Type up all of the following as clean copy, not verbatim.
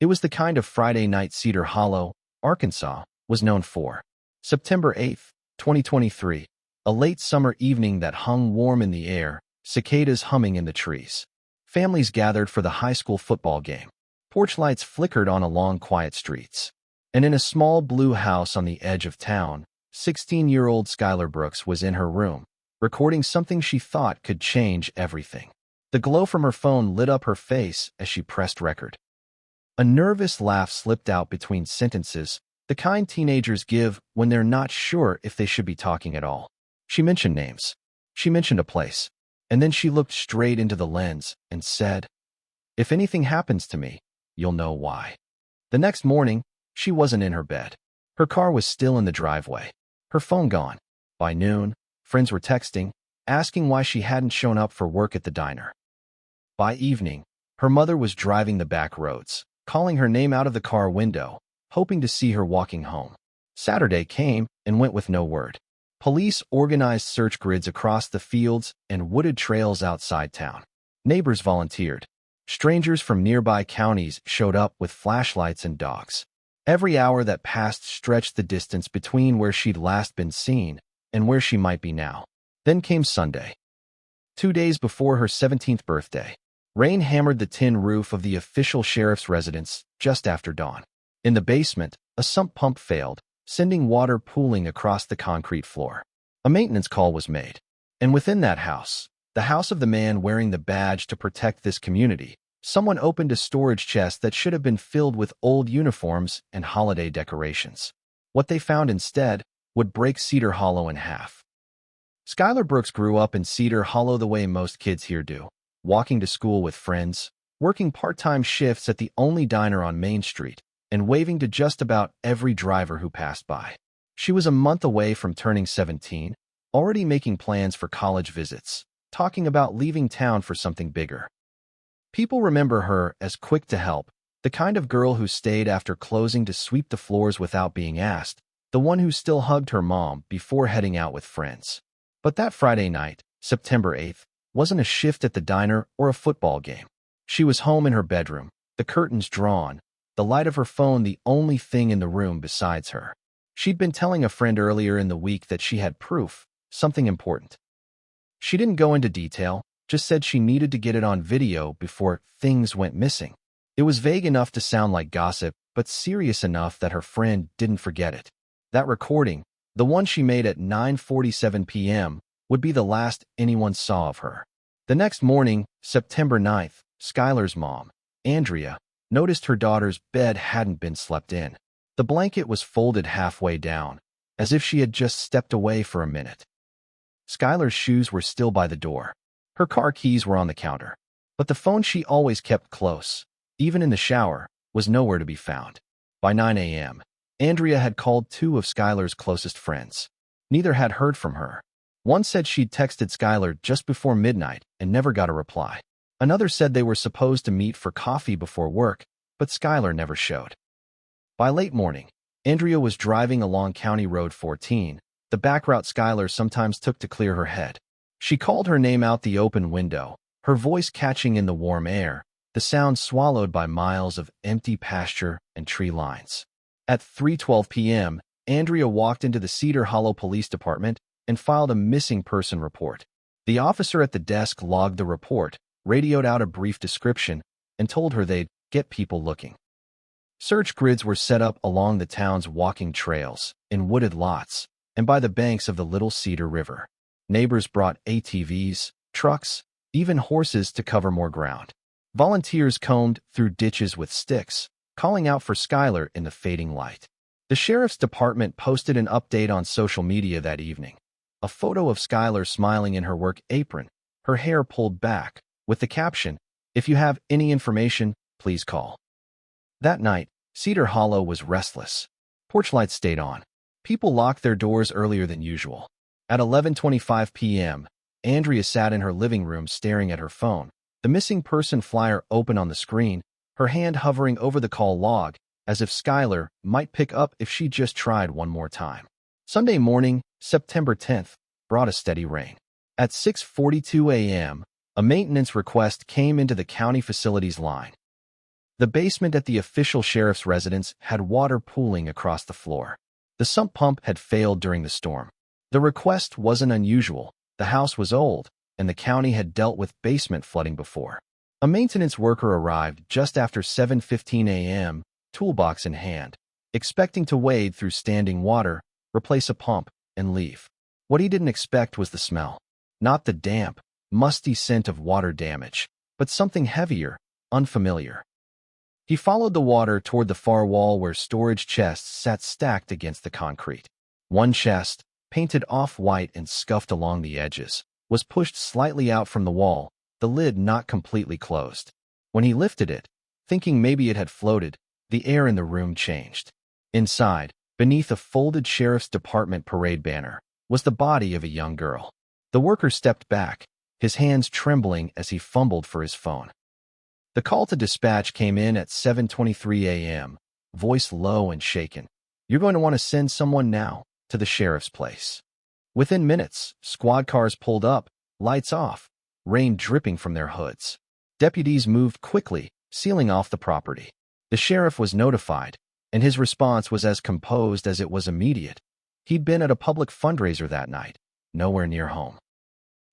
It was the kind of Friday night Cedar Hollow, Arkansas, was known for. September 8th, 2023, a late summer evening that hung warm in the air, cicadas humming in the trees. Families gathered for the high school football game. Porch lights flickered on along quiet streets. And in a small blue house on the edge of town, 16-year-old Skylar Brooks was in her room, recording something she thought could change everything. The glow from her phone lit up her face as she pressed record. A nervous laugh slipped out between sentences, the kind teenagers give when they're not sure if they should be talking at all. She mentioned names. She mentioned a place. And then she looked straight into the lens and said, "If anything happens to me, you'll know why." The next morning, she wasn't in her bed. Her car was still in the driveway. Her phone gone. By noon, friends were texting, asking why she hadn't shown up for work at the diner. By evening, her mother was driving the back roads, calling her name out of the car window, hoping to see her walking home. Saturday came and went with no word. Police organized search grids across the fields and wooded trails outside town. Neighbors volunteered. Strangers from nearby counties showed up with flashlights and dogs. Every hour that passed stretched the distance between where she'd last been seen and where she might be now. Then came Sunday. 2 days before her 17th birthday, rain hammered the tin roof of the official sheriff's residence just after dawn. In the basement, a sump pump failed, sending water pooling across the concrete floor. A maintenance call was made. And within that house, the house of the man wearing the badge to protect this community, someone opened a storage chest that should have been filled with old uniforms and holiday decorations. What they found instead would break Cedar Hollow in half. Skylar Brooks grew up in Cedar Hollow the way most kids here do, walking to school with friends, working part-time shifts at the only diner on Main Street, and waving to just about every driver who passed by. She was a month away from turning 17, already making plans for college visits, talking about leaving town for something bigger. People remember her as quick to help, the kind of girl who stayed after closing to sweep the floors without being asked, the one who still hugged her mom before heading out with friends. But that Friday night, September 8th, wasn't a shift at the diner or a football game. She was home in her bedroom, the curtains drawn, the light of her phone the only thing in the room besides her. She'd been telling a friend earlier in the week that she had proof, something important. She didn't go into detail, just said she needed to get it on video before things went missing. It was vague enough to sound like gossip, but serious enough that her friend didn't forget it. That recording, the one she made at 9:47 p.m., would be the last anyone saw of her. The next morning, September 9th, Skylar's mom, Andrea, noticed her daughter's bed hadn't been slept in. The blanket was folded halfway down, as if she had just stepped away for a minute. Skylar's shoes were still by the door. Her car keys were on the counter. But the phone she always kept close, even in the shower, was nowhere to be found. By 9 a.m., Andrea had called 2 of Skylar's closest friends. Neither had heard from her. One said she'd texted Skylar just before midnight and never got a reply. Another said they were supposed to meet for coffee before work, but Skylar never showed. By late morning, Andrea was driving along County Road 14, the back route Skylar sometimes took to clear her head. She called her name out the open window, her voice catching in the warm air, the sound swallowed by miles of empty pasture and tree lines. At 3:12 p.m., Andrea walked into the Cedar Hollow Police Department and filed a missing person report. The officer at the desk logged the report, radioed out a brief description, and told her they'd get people looking. Search grids were set up along the town's walking trails, in wooded lots, and by the banks of the Little Cedar River. Neighbors brought ATVs, trucks, even horses to cover more ground. Volunteers combed through ditches with sticks, calling out for Skylar in the fading light. The sheriff's department posted an update on social media that evening. A photo of Skylar smiling in her work apron, her hair pulled back, with the caption, "If you have any information, please call." That night, Cedar Hollow was restless. Porch lights stayed on. People locked their doors earlier than usual. At 11:25 p.m., Andrea sat in her living room staring at her phone, the missing person flyer open on the screen, her hand hovering over the call log, as if Skylar might pick up if she just tried one more time. Sunday morning, September 10th, brought a steady rain. At 6:42 a.m., a maintenance request came into the county facilities line. The basement at the official sheriff's residence had water pooling across the floor. The sump pump had failed during the storm. The request wasn't unusual. The house was old, and the county had dealt with basement flooding before. A maintenance worker arrived just after 7:15 a.m., toolbox in hand, expecting to wade through standing water, replace a pump, and leave. What he didn't expect was the smell. Not the damp, musty scent of water damage, but something heavier, unfamiliar. He followed the water toward the far wall where storage chests sat stacked against the concrete. One chest, painted off-white and scuffed along the edges, was pushed slightly out from the wall, the lid not completely closed. When he lifted it, thinking maybe it had floated, the air in the room changed. Inside, beneath a folded sheriff's department parade banner, was the body of a young girl. The worker stepped back, his hands trembling as he fumbled for his phone. The call to dispatch came in at 7:23 a.m., voice low and shaken. "You're going to want to send someone now to the sheriff's place." Within minutes, squad cars pulled up, lights off, rain dripping from their hoods. Deputies moved quickly, sealing off the property. The sheriff was notified, and his response was as composed as it was immediate. He'd been at a public fundraiser that night, nowhere near home.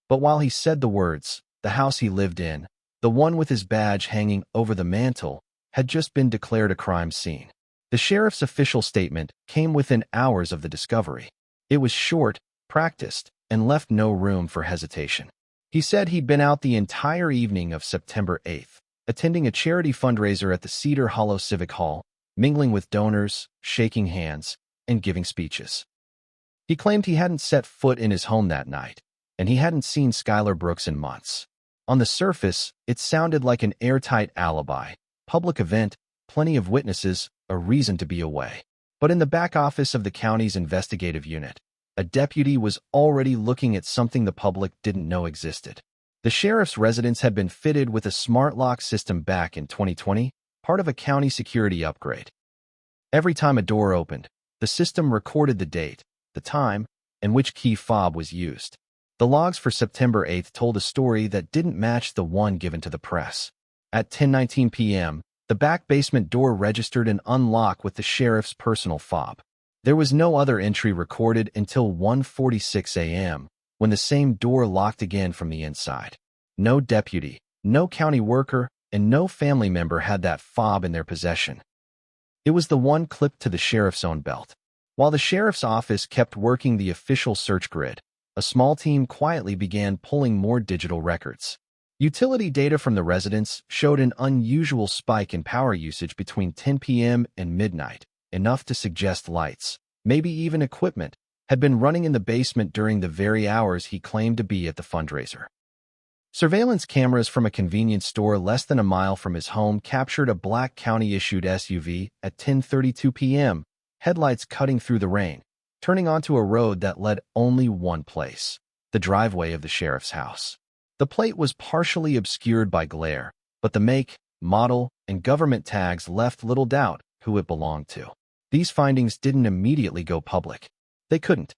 But while he said the words, the house he lived in, the one with his badge hanging over the mantel, had just been declared a crime scene. The sheriff's official statement came within hours of the discovery. It was short, practiced, and left no room for hesitation. He said he'd been out the entire evening of September 8th, attending a charity fundraiser at the Cedar Hollow Civic Hall, mingling with donors, shaking hands, and giving speeches. He claimed he hadn't set foot in his home that night, and he hadn't seen Skylar Brooks in months. On the surface, it sounded like an airtight alibi, public event, plenty of witnesses, a reason to be away. But in the back office of the county's investigative unit, a deputy was already looking at something the public didn't know existed. The sheriff's residence had been fitted with a smart lock system back in 2020, part of a county security upgrade. Every time a door opened, the system recorded the date, the time, and which key fob was used. The logs for September 8th told a story that didn't match the one given to the press. At 10:19 p.m., the back basement door registered an unlock with the sheriff's personal fob. There was no other entry recorded until 1:46 a.m., when the same door locked again from the inside. No deputy, no county worker, and no family member had that fob in their possession. It was the one clipped to the sheriff's own belt. While the sheriff's office kept working the official search grid, a small team quietly began pulling more digital records. Utility data from the residence showed an unusual spike in power usage between 10 p.m. and midnight, enough to suggest lights, maybe even equipment, had been running in the basement during the very hours he claimed to be at the fundraiser. Surveillance cameras from a convenience store less than a mile from his home captured a black county-issued SUV at 10:32 p.m., headlights cutting through the rain, turning onto a road that led only one place, the driveway of the sheriff's house. The plate was partially obscured by glare, but the make, model, and government tags left little doubt who it belonged to. These findings didn't immediately go public. They couldn't.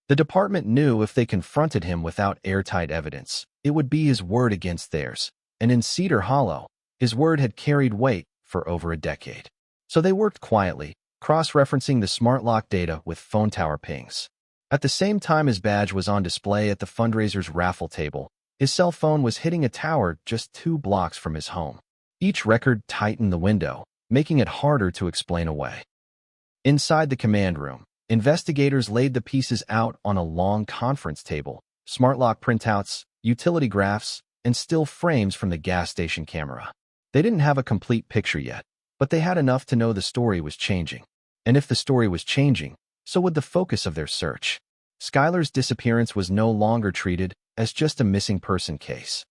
The department knew if they confronted him without airtight evidence, it would be his word against theirs, and in Cedar Hollow, his word had carried weight for over a decade. So they worked quietly, cross-referencing the smart lock data with phone tower pings. At the same time his badge was on display at the fundraiser's raffle table, his cell phone was hitting a tower just 2 blocks from his home. Each record tightened the window, making it harder to explain away. Inside the command room, investigators laid the pieces out on a long conference table, smart lock printouts, utility graphs, and still frames from the gas station camera. They didn't have a complete picture yet, but they had enough to know the story was changing. And if the story was changing, so would the focus of their search. Skylar's disappearance was no longer treated as just a missing person case.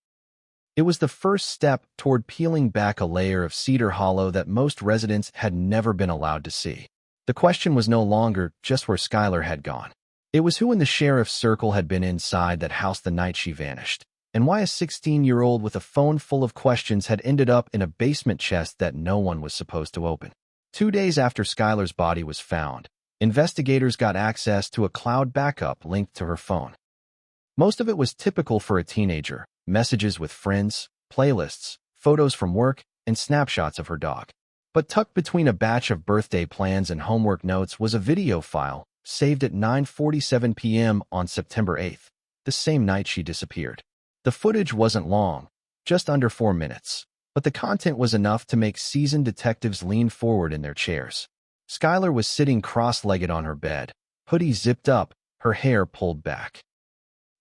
It was the first step toward peeling back a layer of Cedar Hollow that most residents had never been allowed to see. The question was no longer just where Skylar had gone. It was who in the sheriff's circle had been inside that house the night she vanished, and why a 16-year-old with a phone full of questions had ended up in a basement chest that no one was supposed to open. 2 days after Skylar's body was found, investigators got access to a cloud backup linked to her phone. Most of it was typical for a teenager: messages with friends, playlists, photos from work, and snapshots of her dog. But tucked between a batch of birthday plans and homework notes was a video file, saved at 9:47 p.m. on September 8th, the same night she disappeared. The footage wasn't long, just under 4 minutes, but the content was enough to make seasoned detectives lean forward in their chairs. Skylar was sitting cross-legged on her bed, hoodie zipped up, her hair pulled back.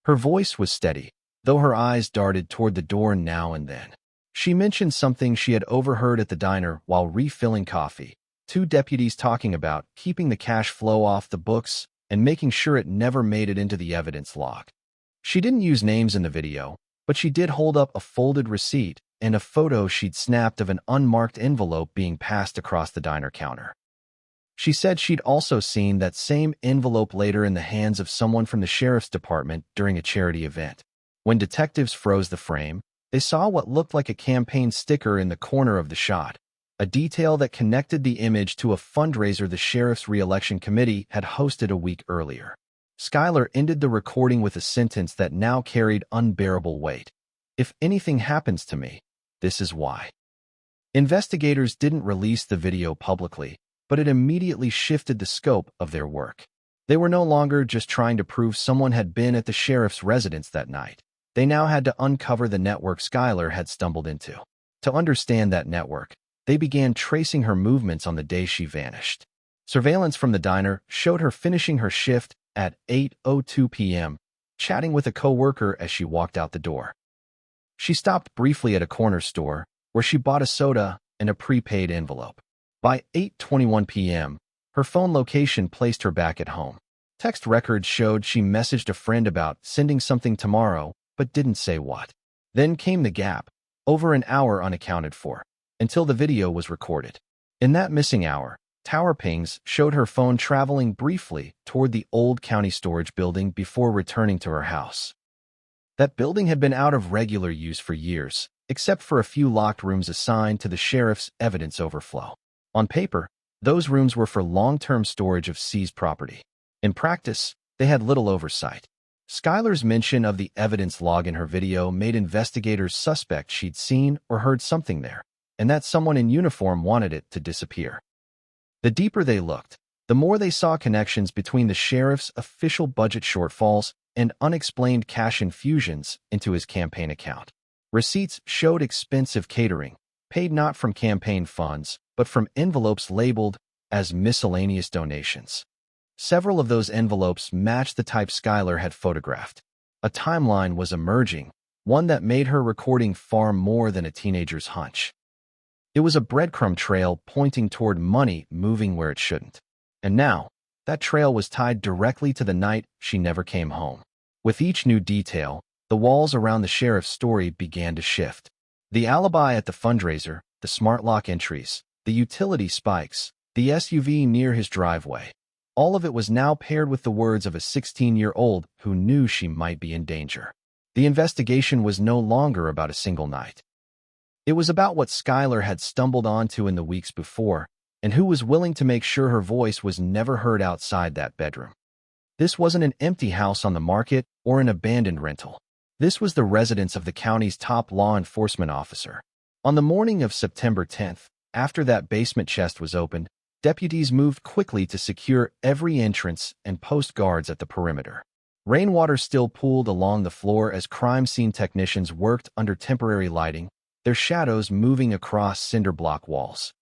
Her voice was steady, though her eyes darted toward the door now and then. She mentioned something she had overheard at the diner while refilling coffee. 2 deputies talking about keeping the cash flow off the books and making sure it never made it into the evidence log. She didn't use names in the video, but she did hold up a folded receipt and a photo she'd snapped of an unmarked envelope being passed across the diner counter. She said she'd also seen that same envelope later in the hands of someone from the sheriff's department during a charity event. When detectives froze the frame, they saw what looked like a campaign sticker in the corner of the shot, a detail that connected the image to a fundraiser the sheriff's re-election committee had hosted a week earlier. Skylar ended the recording with a sentence that now carried unbearable weight. "If anything happens to me, this is why." Investigators didn't release the video publicly, but it immediately shifted the scope of their work. They were no longer just trying to prove someone had been at the sheriff's residence that night. They now had to uncover the network Skylar had stumbled into. To understand that network, they began tracing her movements on the day she vanished. Surveillance from the diner showed her finishing her shift at 8:02 p.m., chatting with a coworker as she walked out the door. She stopped briefly at a corner store, where she bought a soda and a prepaid envelope. By 8:21 p.m., her phone location placed her back at home. Text records showed she messaged a friend about sending something tomorrow, but didn't say what. Then came the gap, over an hour unaccounted for, until the video was recorded. In that missing hour, tower pings showed her phone traveling briefly toward the old county storage building before returning to her house. That building had been out of regular use for years, except for a few locked rooms assigned to the sheriff's evidence overflow. On paper, those rooms were for long-term storage of seized property. In practice, they had little oversight. Skylar's mention of the evidence log in her video made investigators suspect she'd seen or heard something there, and that someone in uniform wanted it to disappear. The deeper they looked, the more they saw connections between the sheriff's official budget shortfalls and unexplained cash infusions into his campaign account. Receipts showed expensive catering, paid not from campaign funds, but from envelopes labeled as miscellaneous donations. Several of those envelopes matched the type Skylar had photographed. A timeline was emerging, one that made her recording far more than a teenager's hunch. It was a breadcrumb trail pointing toward money moving where it shouldn't. And now, that trail was tied directly to the night she never came home. With each new detail, the walls around the sheriff's story began to shift. The alibi at the fundraiser, the smart lock entries, the utility spikes, the SUV near his driveway. All of it was now paired with the words of a 16-year-old who knew she might be in danger. The investigation was no longer about a single night. It was about what Skylar had stumbled onto in the weeks before, and who was willing to make sure her voice was never heard outside that bedroom. This wasn't an empty house on the market or an abandoned rental. This was the residence of the county's top law enforcement officer. On the morning of September 10th, after that basement chest was opened, deputies moved quickly to secure every entrance and post guards at the perimeter. Rainwater still pooled along the floor as crime scene technicians worked under temporary lighting, their shadows moving across cinder block walls.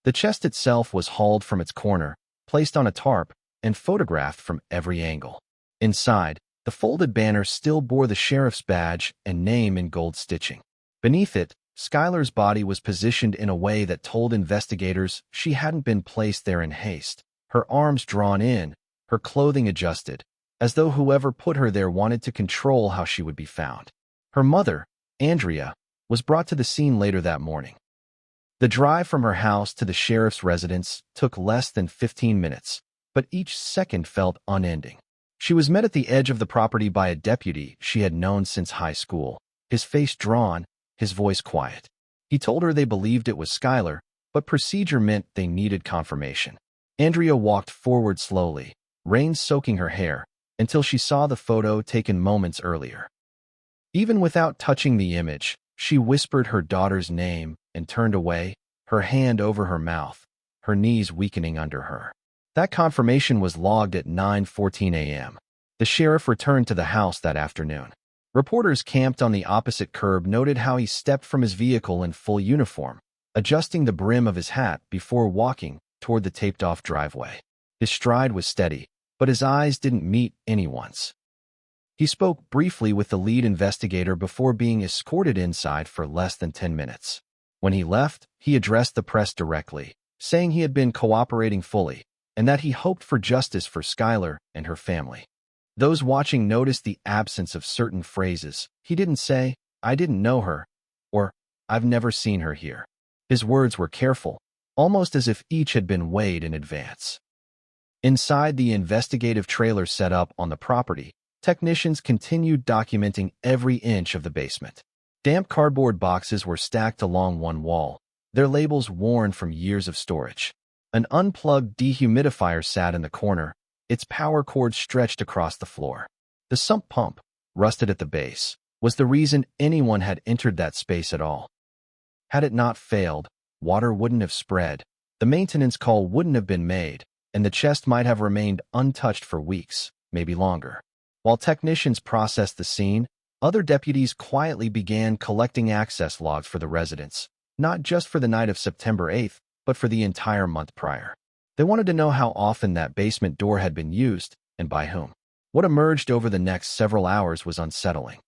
The chest itself was hauled from its corner, placed on a tarp, and photographed from every angle. Inside, the folded banner still bore the sheriff's badge and name in gold stitching. Beneath it, Skylar's body was positioned in a way that told investigators she hadn't been placed there in haste. Her arms drawn in, her clothing adjusted, as though whoever put her there wanted to control how she would be found. Her mother, Andrea, was brought to the scene later that morning. The drive from her house to the sheriff's residence took less than 15 minutes, but each second felt unending. She was met at the edge of the property by a deputy she had known since high school, his face drawn, his voice quiet. He told her they believed it was Skylar, but procedure meant they needed confirmation. Andrea walked forward slowly, rain soaking her hair, until she saw the photo taken moments earlier. Even without touching the image, she whispered her daughter's name, and turned away, her hand over her mouth, her knees weakening under her. That confirmation was logged at 9:14 a.m. The sheriff returned to the house that afternoon. Reporters camped on the opposite curb noted how he stepped from his vehicle in full uniform, adjusting the brim of his hat before walking toward the taped-off driveway. His stride was steady, but his eyes didn't meet anyone's. He spoke briefly with the lead investigator before being escorted inside for less than 10 minutes. When he left, he addressed the press directly, saying he had been cooperating fully and that he hoped for justice for Skylar and her family. Those watching noticed the absence of certain phrases. He didn't say, "I didn't know her," or "I've never seen her here." His words were careful, almost as if each had been weighed in advance. Inside the investigative trailer set up on the property, technicians continued documenting every inch of the basement. Damp cardboard boxes were stacked along one wall, their labels worn from years of storage. An unplugged dehumidifier sat in the corner, its power cord stretched across the floor. The sump pump, rusted at the base, was the reason anyone had entered that space at all. Had it not failed, water wouldn't have spread, the maintenance call wouldn't have been made, and the chest might have remained untouched for weeks, maybe longer. While technicians processed the scene, other deputies quietly began collecting access logs for the residents, not just for the night of September 8th, but for the entire month prior. They wanted to know how often that basement door had been used, and by whom. What emerged over the next several hours was unsettling.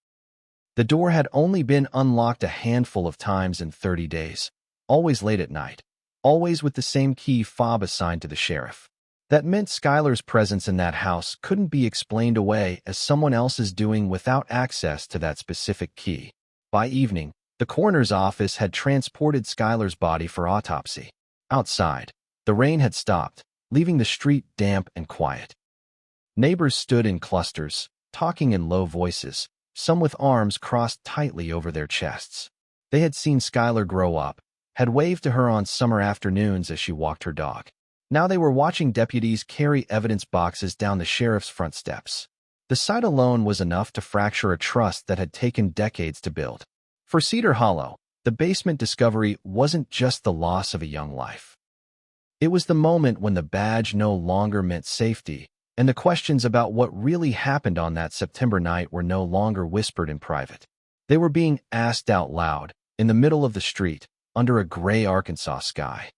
The door had only been unlocked a handful of times in 30 days, always late at night, always with the same key fob assigned to the sheriff. That meant Skylar's presence in that house couldn't be explained away as someone else's doing without access to that specific key. By evening, the coroner's office had transported Skylar's body for autopsy. Outside, the rain had stopped, leaving the street damp and quiet. Neighbors stood in clusters, talking in low voices, some with arms crossed tightly over their chests. They had seen Skylar grow up, had waved to her on summer afternoons as she walked her dog. Now they were watching deputies carry evidence boxes down the sheriff's front steps. The sight alone was enough to fracture a trust that had taken decades to build. For Cedar Hollow, the basement discovery wasn't just the loss of a young life. It was the moment when the badge no longer meant safety, and the questions about what really happened on that September night were no longer whispered in private. They were being asked out loud, in the middle of the street, under a gray Arkansas sky.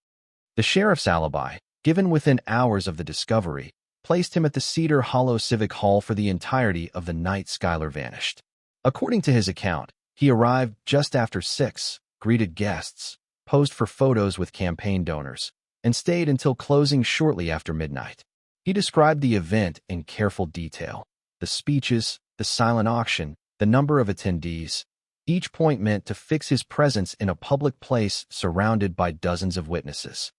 The sheriff's alibi, given within hours of the discovery, placed him at the Cedar Hollow Civic Hall for the entirety of the night Skylar vanished. According to his account, he arrived just after 6, greeted guests, posed for photos with campaign donors, and stayed until closing shortly after midnight. He described the event in careful detail. The speeches, the silent auction, the number of attendees, each point meant to fix his presence in a public place surrounded by dozens of witnesses.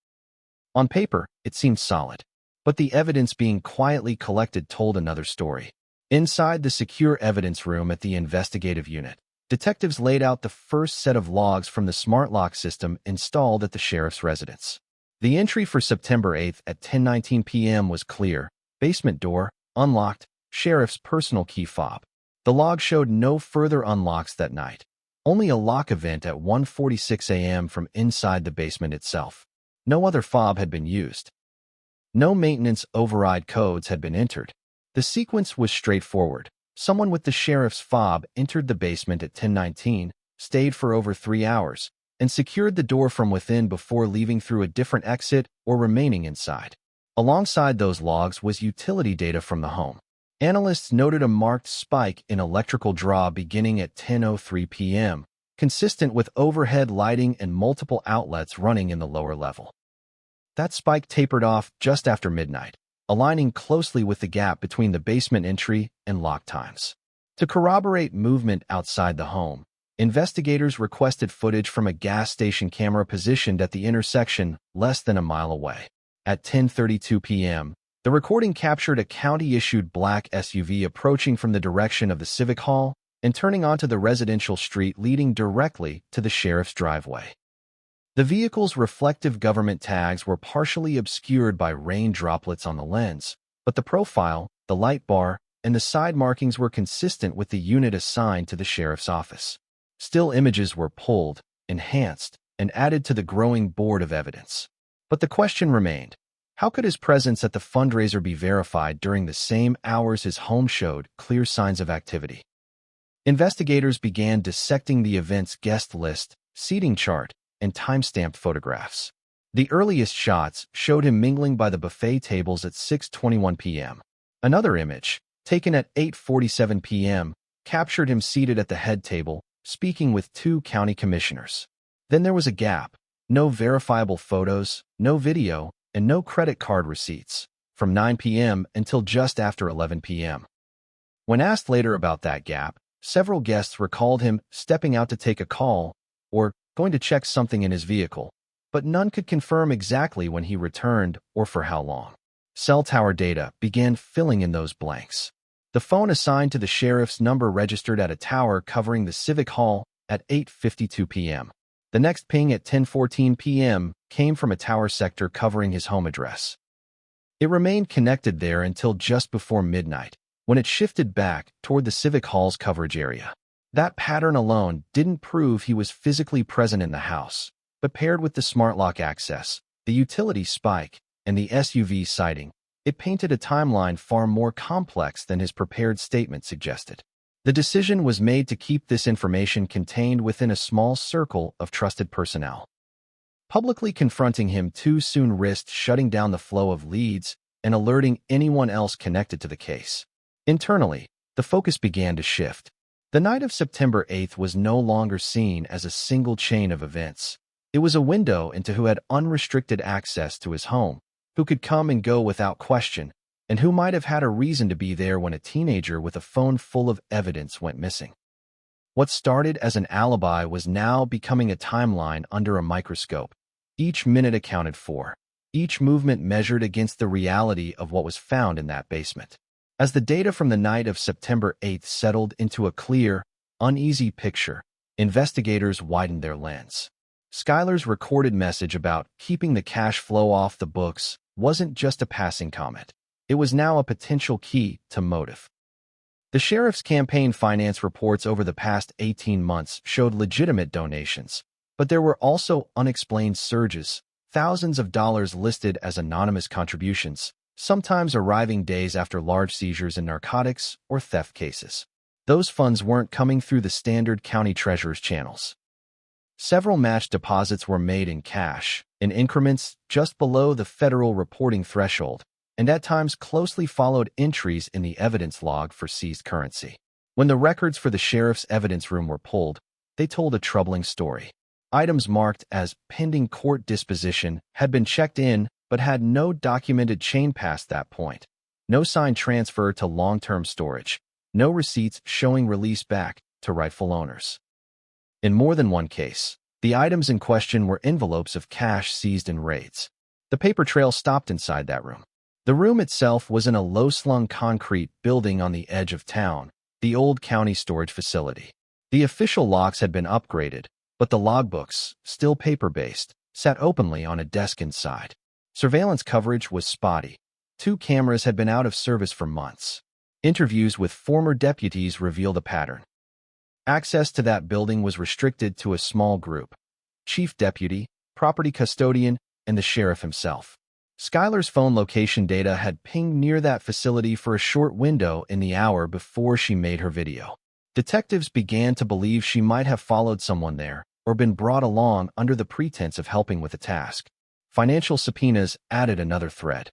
On paper, it seemed solid, but the evidence being quietly collected told another story. Inside the secure evidence room at the investigative unit, detectives laid out the first set of logs from the smart lock system installed at the sheriff's residence. The entry for September 8th at 10:19 p.m. was clear: basement door, unlocked, sheriff's personal key fob. The log showed no further unlocks that night, only a lock event at 1:46 a.m. from inside the basement itself. No other fob had been used. No maintenance override codes had been entered. The sequence was straightforward. Someone with the sheriff's fob entered the basement at 10:19, stayed for over 3 hours, and secured the door from within before leaving through a different exit or remaining inside. Alongside those logs was utility data from the home. Analysts noted a marked spike in electrical draw beginning at 10:03 p.m., consistent with overhead lighting and multiple outlets running in the lower level. That spike tapered off just after midnight, aligning closely with the gap between the basement entry and lock times. To corroborate movement outside the home, investigators requested footage from a gas station camera positioned at the intersection less than a mile away. At 10:32 p.m., the recording captured a county-issued black SUV approaching from the direction of the Civic Hall and turning onto the residential street leading directly to the sheriff's driveway. The vehicle's reflective government tags were partially obscured by rain droplets on the lens, but the profile, the light bar, and the side markings were consistent with the unit assigned to the sheriff's office. Still images were pulled, enhanced, and added to the growing board of evidence. But the question remained, how could his presence at the fundraiser be verified during the same hours his home showed clear signs of activity? Investigators began dissecting the event's guest list, seating chart, and time-stamped photographs. The earliest shots showed him mingling by the buffet tables at 6:21 p.m. Another image, taken at 8:47 p.m., captured him seated at the head table, speaking with two county commissioners. Then there was a gap. No verifiable photos, no video, and no credit card receipts, from 9 p.m. until just after 11 p.m. When asked later about that gap, several guests recalled him stepping out to take a call or going to check something in his vehicle, but none could confirm exactly when he returned or for how long. Cell tower data began filling in those blanks. The phone assigned to the sheriff's number registered at a tower covering the Civic Hall at 8:52 p.m. The next ping at 10:14 p.m. came from a tower sector covering his home address. It remained connected there until just before midnight, when it shifted back toward the Civic Hall's coverage area. That pattern alone didn't prove he was physically present in the house, but paired with the smart lock access, the utility spike, and the SUV sighting, it painted a timeline far more complex than his prepared statement suggested. The decision was made to keep this information contained within a small circle of trusted personnel. Publicly confronting him too soon risked shutting down the flow of leads and alerting anyone else connected to the case. Internally, the focus began to shift. The night of September 8th was no longer seen as a single chain of events. It was a window into who had unrestricted access to his home, who could come and go without question, and who might have had a reason to be there when a teenager with a phone full of evidence went missing. What started as an alibi was now becoming a timeline under a microscope, each minute accounted for, each movement measured against the reality of what was found in that basement. As the data from the night of September 8th settled into a clear, uneasy picture, investigators widened their lens. Skylar's recorded message about keeping the cash flow off the books wasn't just a passing comment. It was now a potential key to motive. The sheriff's campaign finance reports over the past 18 months showed legitimate donations, but there were also unexplained surges, thousands of dollars listed as anonymous contributions, sometimes arriving days after large seizures in narcotics or theft cases. Those funds weren't coming through the standard county treasurer's channels. Several matched deposits were made in cash, in increments just below the federal reporting threshold, and at times closely followed entries in the evidence log for seized currency. When the records for the sheriff's evidence room were pulled, they told a troubling story. Items marked as pending court disposition had been checked in but had no documented chain past that point. No signed transfer to long-term storage. No receipts showing release back to rightful owners. In more than one case, the items in question were envelopes of cash seized in raids. The paper trail stopped inside that room. The room itself was in a low-slung concrete building on the edge of town, the old county storage facility. The official locks had been upgraded, but the logbooks, still paper-based, sat openly on a desk inside. Surveillance coverage was spotty. 2 cameras had been out of service for months. Interviews with former deputies revealed a pattern. Access to that building was restricted to a small group: chief deputy, property custodian, and the sheriff himself. Skylar's phone location data had pinged near that facility for a short window in the hour before she made her video. Detectives began to believe she might have followed someone there or been brought along under the pretense of helping with a task. Financial subpoenas added another thread.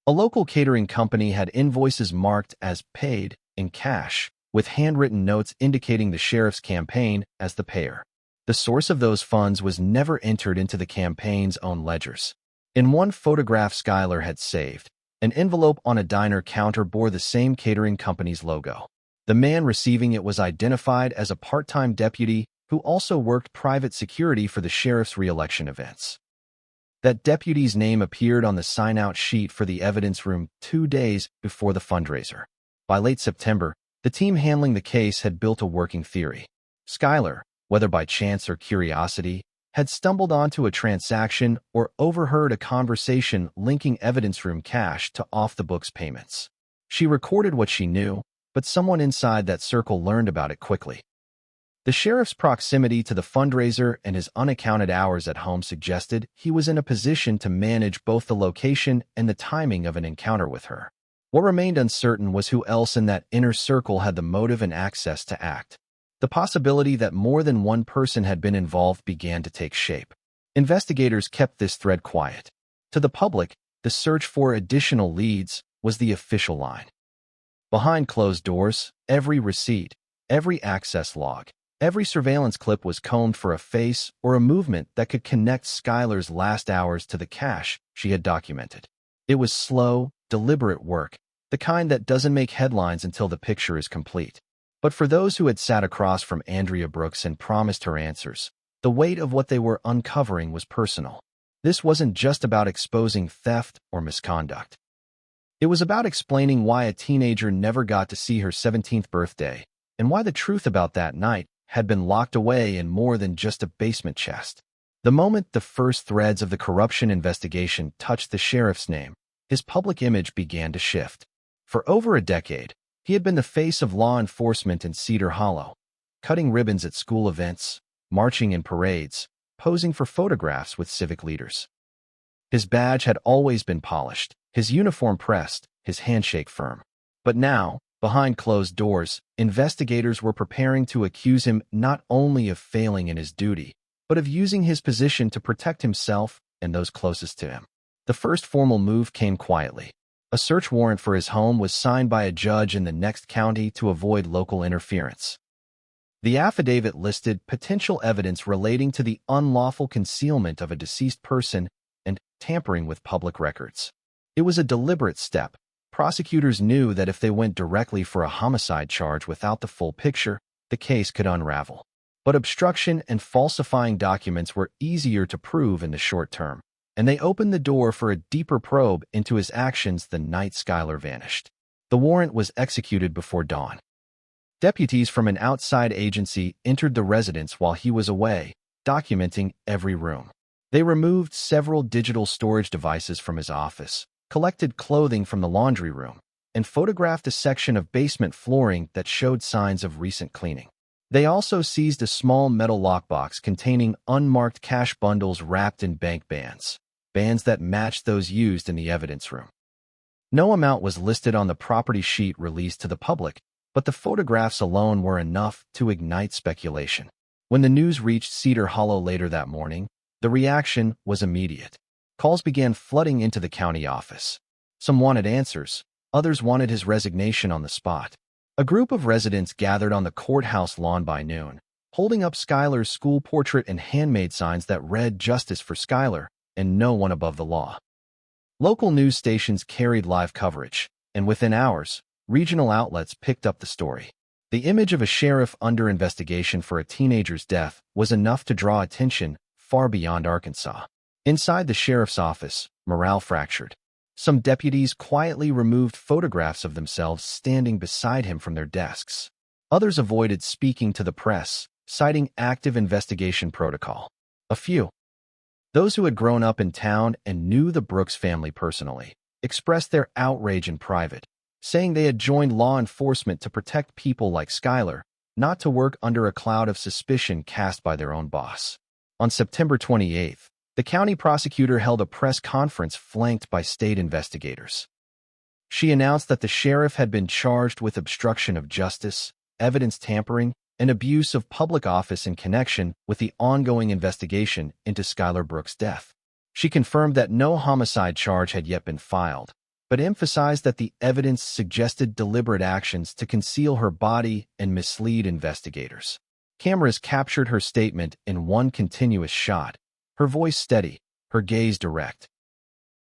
A local catering company had invoices marked as paid in cash, with handwritten notes indicating the sheriff's campaign as the payer. The source of those funds was never entered into the campaign's own ledgers. In one photograph Skylar had saved, an envelope on a diner counter bore the same catering company's logo. The man receiving it was identified as a part-time deputy who also worked private security for the sheriff's re-election events. That deputy's name appeared on the sign-out sheet for the evidence room 2 days before the fundraiser. By late September, the team handling the case had built a working theory. Skylar, whether by chance or curiosity, had stumbled onto a transaction or overheard a conversation linking evidence room cash to off-the-books payments. She recorded what she knew, but someone inside that circle learned about it quickly. The sheriff's proximity to the fundraiser and his unaccounted hours at home suggested he was in a position to manage both the location and the timing of an encounter with her. What remained uncertain was who else in that inner circle had the motive and access to act. The possibility that more than one person had been involved began to take shape. Investigators kept this thread quiet. To the public, the search for additional leads was the official line. Behind closed doors, every receipt, every access log, every surveillance clip was combed for a face or a movement that could connect Skylar's last hours to the cache she had documented. It was slow, deliberate work, the kind that doesn't make headlines until the picture is complete. But for those who had sat across from Andrea Brooks and promised her answers, the weight of what they were uncovering was personal. This wasn't just about exposing theft or misconduct. It was about explaining why a teenager never got to see her 17th birthday, and why the truth about that night had been locked away in more than just a basement chest. The moment the first threads of the corruption investigation touched the sheriff's name, his public image began to shift. For over a decade, he had been the face of law enforcement in Cedar Hollow, cutting ribbons at school events, marching in parades, posing for photographs with civic leaders. His badge had always been polished, his uniform pressed, his handshake firm. But now, behind closed doors, investigators were preparing to accuse him not only of failing in his duty, but of using his position to protect himself and those closest to him. The first formal move came quietly. A search warrant for his home was signed by a judge in the next county to avoid local interference. The affidavit listed potential evidence relating to the unlawful concealment of a deceased person and tampering with public records. It was a deliberate step. Prosecutors knew that if they went directly for a homicide charge without the full picture, the case could unravel. But obstruction and falsifying documents were easier to prove in the short term, and they opened the door for a deeper probe into his actions the night Skylar vanished. The warrant was executed before dawn. Deputies from an outside agency entered the residence while he was away, documenting every room. They removed several digital storage devices from his office, collected clothing from the laundry room, and photographed a section of basement flooring that showed signs of recent cleaning. They also seized a small metal lockbox containing unmarked cash bundles wrapped in bank bands that matched those used in the evidence room. No amount was listed on the property sheet released to the public, but the photographs alone were enough to ignite speculation. When the news reached Cedar Hollow later that morning, the reaction was immediate. Calls began flooding into the county office. Some wanted answers, others wanted his resignation on the spot. A group of residents gathered on the courthouse lawn by noon, holding up Skylar's school portrait and handmade signs that read "Justice for Skylar" and "No one above the law." Local news stations carried live coverage, and within hours, regional outlets picked up the story. The image of a sheriff under investigation for a teenager's death was enough to draw attention far beyond Arkansas. Inside the sheriff's office, morale fractured. Some deputies quietly removed photographs of themselves standing beside him from their desks. Others avoided speaking to the press, citing active investigation protocol. A few, those who had grown up in town and knew the Brooks family personally, expressed their outrage in private, saying they had joined law enforcement to protect people like Skylar, not to work under a cloud of suspicion cast by their own boss. On September 28th, the county prosecutor held a press conference flanked by state investigators. She announced that the sheriff had been charged with obstruction of justice, evidence tampering, and abuse of public office in connection with the ongoing investigation into Skylar Brooks' death. She confirmed that no homicide charge had yet been filed, but emphasized that the evidence suggested deliberate actions to conceal her body and mislead investigators. Cameras captured her statement in one continuous shot, her voice steady, her gaze direct.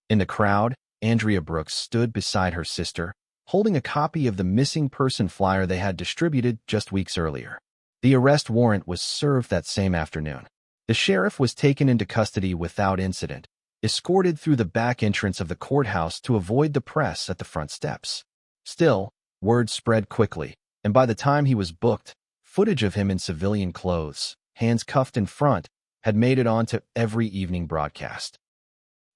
In the crowd, Andrea Brooks stood beside her sister, holding a copy of the missing person flyer they had distributed just weeks earlier. The arrest warrant was served that same afternoon. The sheriff was taken into custody without incident, escorted through the back entrance of the courthouse to avoid the press at the front steps. Still, word spread quickly, and by the time he was booked, footage of him in civilian clothes, hands cuffed in front, had made it onto every evening broadcast.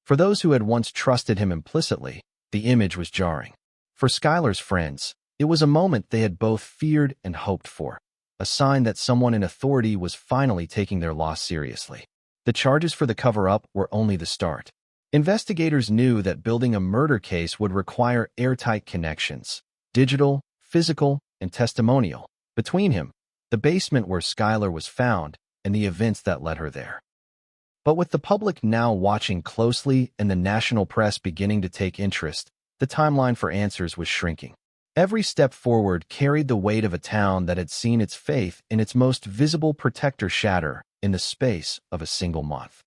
For those who had once trusted him implicitly, the image was jarring. For Skylar's friends, it was a moment they had both feared and hoped for. a sign that someone in authority was finally taking their loss seriously. The charges for the cover-up were only the start. Investigators knew that building a murder case would require airtight connections, digital, physical, and testimonial, between him, the basement where Skylar was found, and the events that led her there. But with the public now watching closely and the national press beginning to take interest, the timeline for answers was shrinking. Every step forward carried the weight of a town that had seen its faith in its most visible protector shatter in the space of a single month.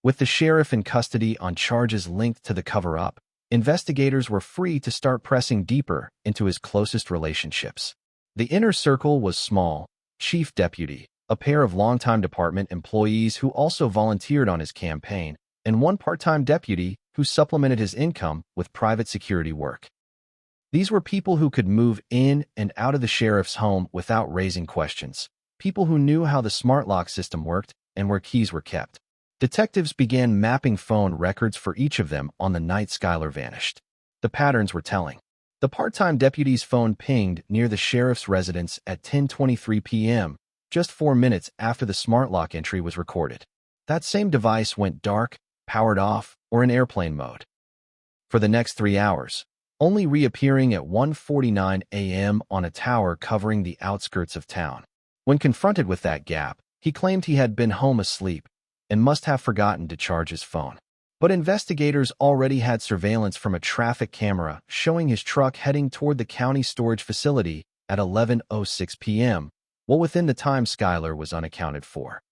With the sheriff in custody on charges linked to the cover-up, investigators were free to start pressing deeper into his closest relationships. The inner circle was small: chief deputy, a pair of longtime department employees who also volunteered on his campaign, and one part-time deputy who supplemented his income with private security work. These were people who could move in and out of the sheriff's home without raising questions, people who knew how the smart lock system worked and where keys were kept. Detectives began mapping phone records for each of them on the night Skylar vanished. The patterns were telling. The part-time deputy's phone pinged near the sheriff's residence at 10:23 p.m., just 4 minutes after the smart lock entry was recorded. That same device went dark, powered off, or in airplane mode. For the next 3 hours, only reappearing at 1:49 a.m. on a tower covering the outskirts of town. When confronted with that gap, he claimed he had been home asleep and must have forgotten to charge his phone. But investigators already had surveillance from a traffic camera showing his truck heading toward the county storage facility at 11:06 p.m., well within the time Skylar was unaccounted for.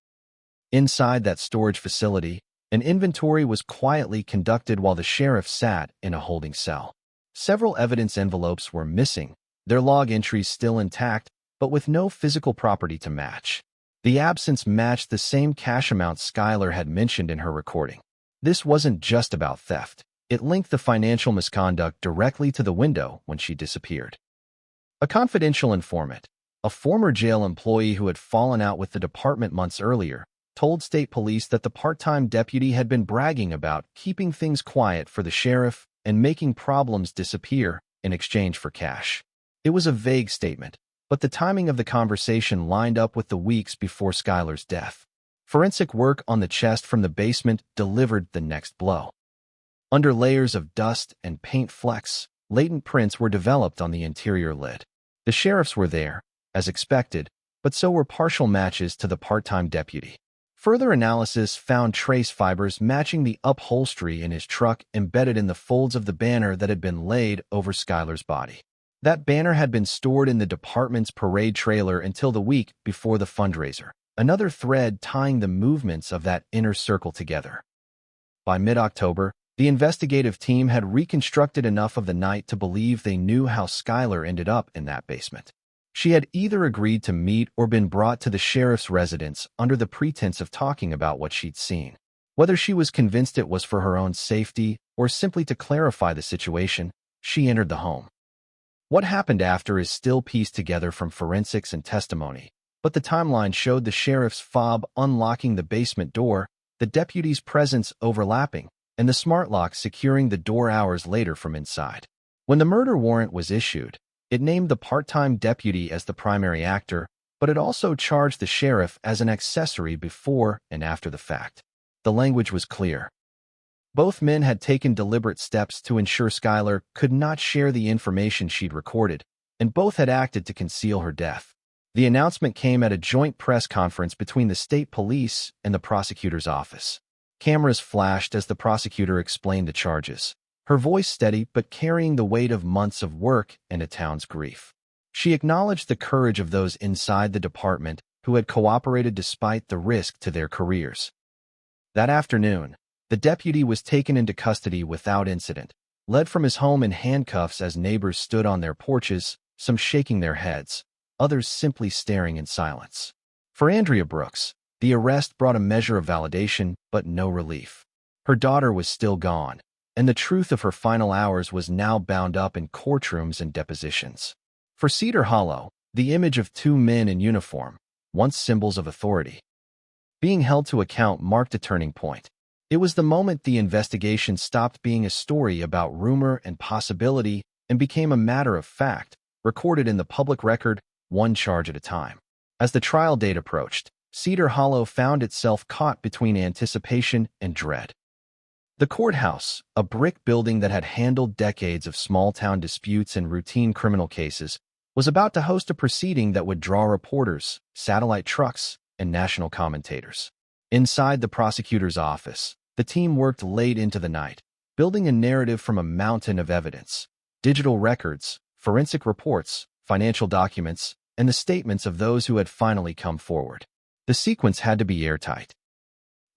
Inside that storage facility, an inventory was quietly conducted while the sheriff sat in a holding cell. Several evidence envelopes were missing, their log entries still intact, but with no physical property to match. The absence matched the same cash amount Skylar had mentioned in her recording. This wasn't just about theft. It linked the financial misconduct directly to the window when she disappeared. A confidential informant, a former jail employee who had fallen out with the department months earlier, told state police that the part-time deputy had been bragging about keeping things quiet for the sheriff and making problems disappear in exchange for cash. It was a vague statement, but the timing of the conversation lined up with the weeks before Skylar's death. Forensic work on the chest from the basement delivered the next blow. Under layers of dust and paint flecks, latent prints were developed on the interior lid. The sheriffs were there, as expected, but so were partial matches to the part-time deputy. Further analysis found trace fibers matching the upholstery in his truck embedded in the folds of the banner that had been laid over Skylar's body. That banner had been stored in the department's parade trailer until the week before the fundraiser, another thread tying the movements of that inner circle together. By mid-October, the investigative team had reconstructed enough of the night to believe they knew how Skylar ended up in that basement. She had either agreed to meet or been brought to the sheriff's residence under the pretense of talking about what she'd seen. Whether she was convinced it was for her own safety or simply to clarify the situation, she entered the home. What happened after is still pieced together from forensics and testimony, but the timeline showed the sheriff's fob unlocking the basement door, the deputy's presence overlapping, and the smart lock securing the door hours later from inside. When the murder warrant was issued, it named the part-time deputy as the primary actor, but it also charged the sheriff as an accessory before and after the fact. The language was clear. Both men had taken deliberate steps to ensure Skylar could not share the information she'd recorded, and both had acted to conceal her death. The announcement came at a joint press conference between the state police and the prosecutor's office. Cameras flashed as the prosecutor explained the charges, her voice steady but carrying the weight of months of work and a town's grief. She acknowledged the courage of those inside the department who had cooperated despite the risk to their careers. That afternoon, the deputy was taken into custody without incident, led from his home in handcuffs as neighbors stood on their porches, some shaking their heads, others simply staring in silence. For Andrea Brooks, the arrest brought a measure of validation but no relief. Her daughter was still gone, and the truth of her final hours was now bound up in courtrooms and depositions. For Cedar Hollow, the image of two men in uniform, once symbols of authority, being held to account marked a turning point. It was the moment the investigation stopped being a story about rumor and possibility and became a matter of fact, recorded in the public record one charge at a time. As the trial date approached, Cedar Hollow found itself caught between anticipation and dread. The courthouse, a brick building that had handled decades of small-town disputes and routine criminal cases, was about to host a proceeding that would draw reporters, satellite trucks, and national commentators. Inside the prosecutor's office, the team worked late into the night, building a narrative from a mountain of evidence: digital records, forensic reports, financial documents, and the statements of those who had finally come forward. The sequence had to be airtight.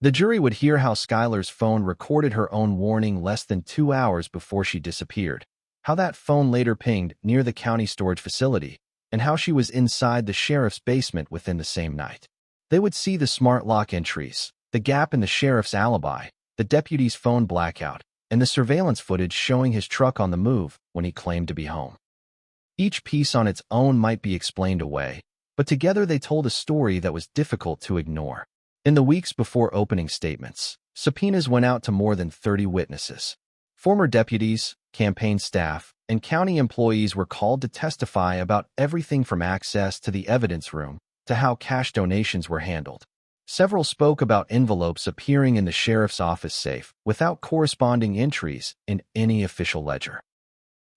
The jury would hear how Skylar's phone recorded her own warning less than 2 hours before she disappeared, how that phone later pinged near the county storage facility, and how she was inside the sheriff's basement within the same night. They would see the smart lock entries, the gap in the sheriff's alibi, the deputy's phone blackout, and the surveillance footage showing his truck on the move when he claimed to be home. Each piece on its own might be explained away, but together they told a story that was difficult to ignore. In the weeks before opening statements, subpoenas went out to more than 30 witnesses. Former deputies, campaign staff, and county employees were called to testify about everything from access to the evidence room to how cash donations were handled. Several spoke about envelopes appearing in the sheriff's office safe without corresponding entries in any official ledger.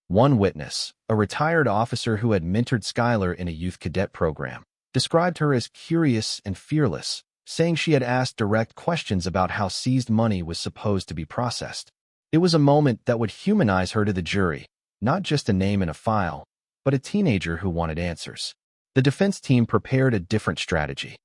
One witness, a retired officer who had mentored Skylar in a youth cadet program, described her as curious and fearless, saying she had asked direct questions about how seized money was supposed to be processed. It was a moment that would humanize her to the jury, not just a name in a file, but a teenager who wanted answers. The defense team prepared a different strategy.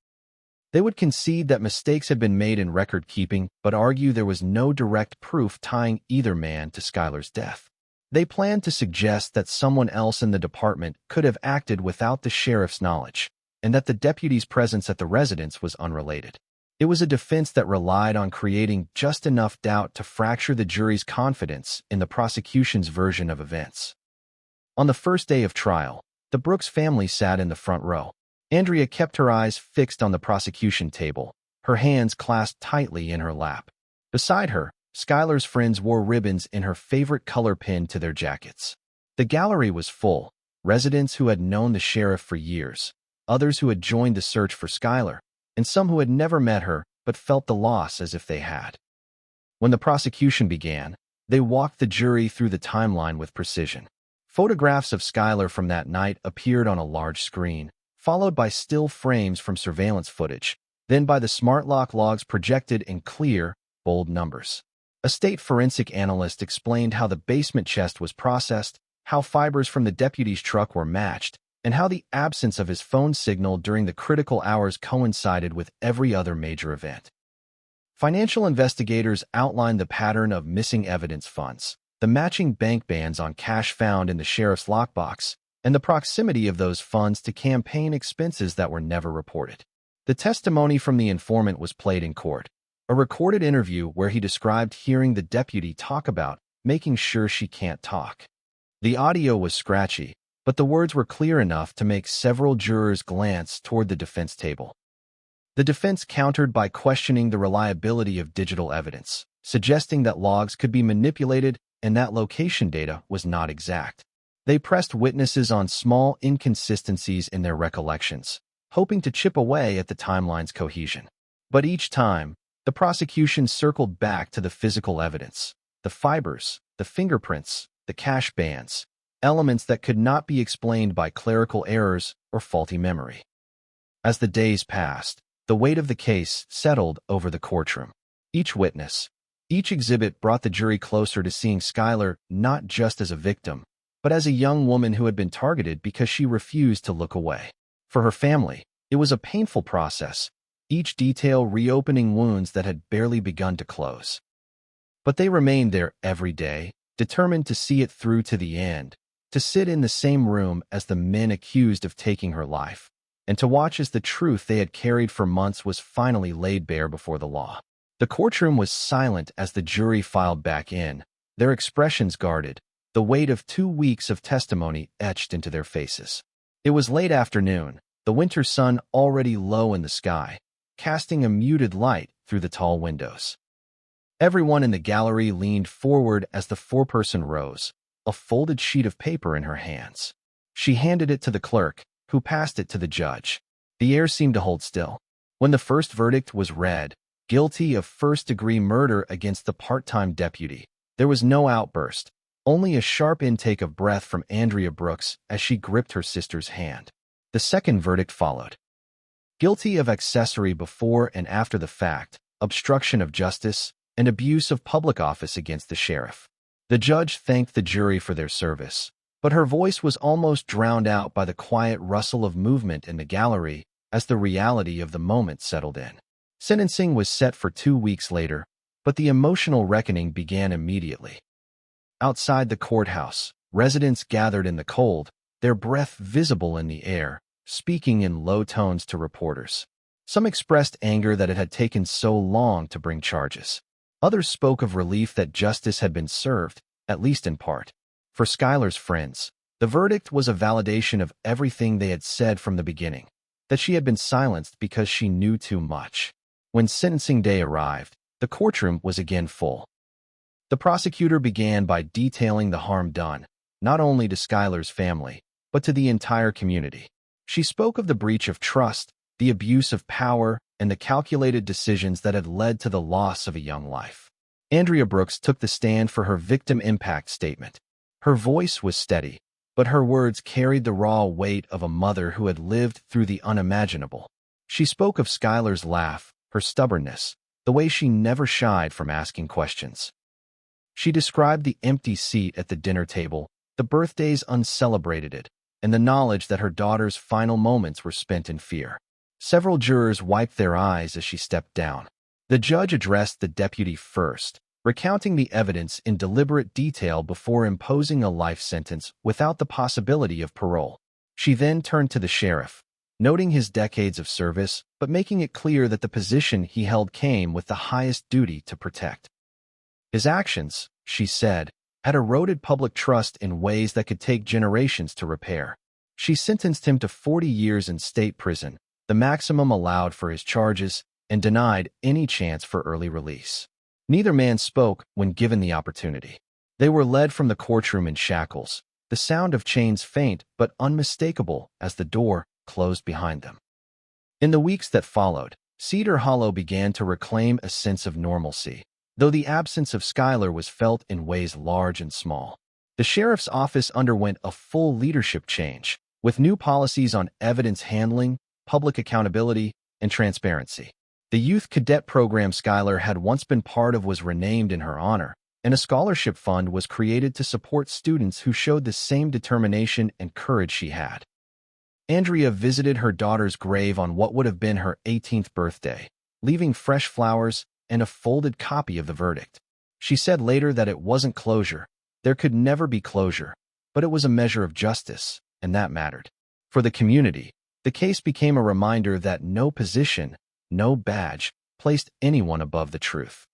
They would concede that mistakes had been made in record-keeping, but argue there was no direct proof tying either man to Skylar's death. They planned to suggest that someone else in the department could have acted without the sheriff's knowledge, and that the deputy's presence at the residence was unrelated. It was a defense that relied on creating just enough doubt to fracture the jury's confidence in the prosecution's version of events. On the first day of trial, the Brooks family sat in the front row. Andrea kept her eyes fixed on the prosecution table, her hands clasped tightly in her lap. Beside her, Skylar's friends wore ribbons in her favorite color pinned to their jackets. The gallery was full: residents who had known the sheriff for years, others who had joined the search for Skylar, and some who had never met her but felt the loss as if they had. When the prosecution began, they walked the jury through the timeline with precision. Photographs of Skylar from that night appeared on a large screen, followed by still frames from surveillance footage, then by the smart lock logs projected in clear, bold numbers. A state forensic analyst explained how the basement chest was processed, how fibers from the deputy's truck were matched, and how the absence of his phone signal during the critical hours coincided with every other major event. Financial investigators outlined the pattern of missing evidence funds, the matching bank bans on cash found in the sheriff's lockbox, and the proximity of those funds to campaign expenses that were never reported. The testimony from the informant was played in court, a recorded interview where he described hearing the deputy talk about making sure she can't talk. The audio was scratchy, but the words were clear enough to make several jurors glance toward the defense table. The defense countered by questioning the reliability of digital evidence, suggesting that logs could be manipulated and that location data was not exact. They pressed witnesses on small inconsistencies in their recollections, hoping to chip away at the timeline's cohesion. But each time, the prosecution circled back to the physical evidence: the fibers, the fingerprints, the cash bands, elements that could not be explained by clerical errors or faulty memory. As the days passed, the weight of the case settled over the courtroom. Each witness, each exhibit brought the jury closer to seeing Skylar not just as a victim, but as a young woman who had been targeted because she refused to look away. For her family, it was a painful process, each detail reopening wounds that had barely begun to close. But they remained there every day, determined to see it through to the end, to sit in the same room as the men accused of taking her life, and to watch as the truth they had carried for months was finally laid bare before the law. The courtroom was silent as the jury filed back in, their expressions guarded, the weight of 2 weeks of testimony etched into their faces. It was late afternoon, the winter sun already low in the sky, casting a muted light through the tall windows. Everyone in the gallery leaned forward as the foreperson rose, a folded sheet of paper in her hands. She handed it to the clerk, who passed it to the judge. The air seemed to hold still. When the first verdict was read, guilty of first-degree murder against the part-time deputy, there was no outburst, only a sharp intake of breath from Andrea Brooks as she gripped her sister's hand. The second verdict followed. Guilty of accessory before and after the fact, obstruction of justice, and abuse of public office against the sheriff. The judge thanked the jury for their service, but her voice was almost drowned out by the quiet rustle of movement in the gallery as the reality of the moment settled in. Sentencing was set for 2 weeks later, but the emotional reckoning began immediately. Outside the courthouse, residents gathered in the cold, their breath visible in the air, speaking in low tones to reporters. Some expressed anger that it had taken so long to bring charges. Others spoke of relief that justice had been served, at least in part. For Skylar's friends, the verdict was a validation of everything they had said from the beginning, that she had been silenced because she knew too much. When sentencing day arrived, the courtroom was again full. The prosecutor began by detailing the harm done, not only to Skylar's family, but to the entire community. She spoke of the breach of trust, the abuse of power, and the calculated decisions that had led to the loss of a young life. Andrea Brooks took the stand for her victim impact statement. Her voice was steady, but her words carried the raw weight of a mother who had lived through the unimaginable. She spoke of Skylar's laugh, her stubbornness, the way she never shied from asking questions. She described the empty seat at the dinner table, the birthdays uncelebrated, and the knowledge that her daughter's final moments were spent in fear. Several jurors wiped their eyes as she stepped down. The judge addressed the deputy first, recounting the evidence in deliberate detail before imposing a life sentence without the possibility of parole. She then turned to the sheriff, noting his decades of service, but making it clear that the position he held came with the highest duty to protect. His actions, she said, had eroded public trust in ways that could take generations to repair. She sentenced him to 40 years in state prison, the maximum allowed for his charges, and denied any chance for early release. Neither man spoke when given the opportunity. They were led from the courtroom in shackles, the sound of chains faint but unmistakable as the door closed behind them. In the weeks that followed, Cedar Hollow began to reclaim a sense of normalcy, though the absence of Skylar was felt in ways large and small. The sheriff's office underwent a full leadership change, with new policies on evidence handling, public accountability, and transparency. The youth cadet program Skylar had once been part of was renamed in her honor, and a scholarship fund was created to support students who showed the same determination and courage she had. Andrea visited her daughter's grave on what would have been her 18th birthday, leaving fresh flowers and a folded copy of the verdict. She said later that it wasn't closure. There could never be closure, but it was a measure of justice, and that mattered. For the community, the case became a reminder that no position, no badge, placed anyone above the truth.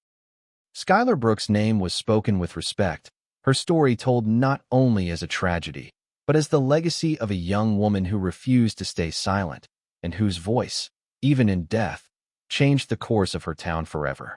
Skylar Brooks' name was spoken with respect, her story told not only as a tragedy, but as the legacy of a young woman who refused to stay silent, and whose voice, even in death, changed the course of her town forever.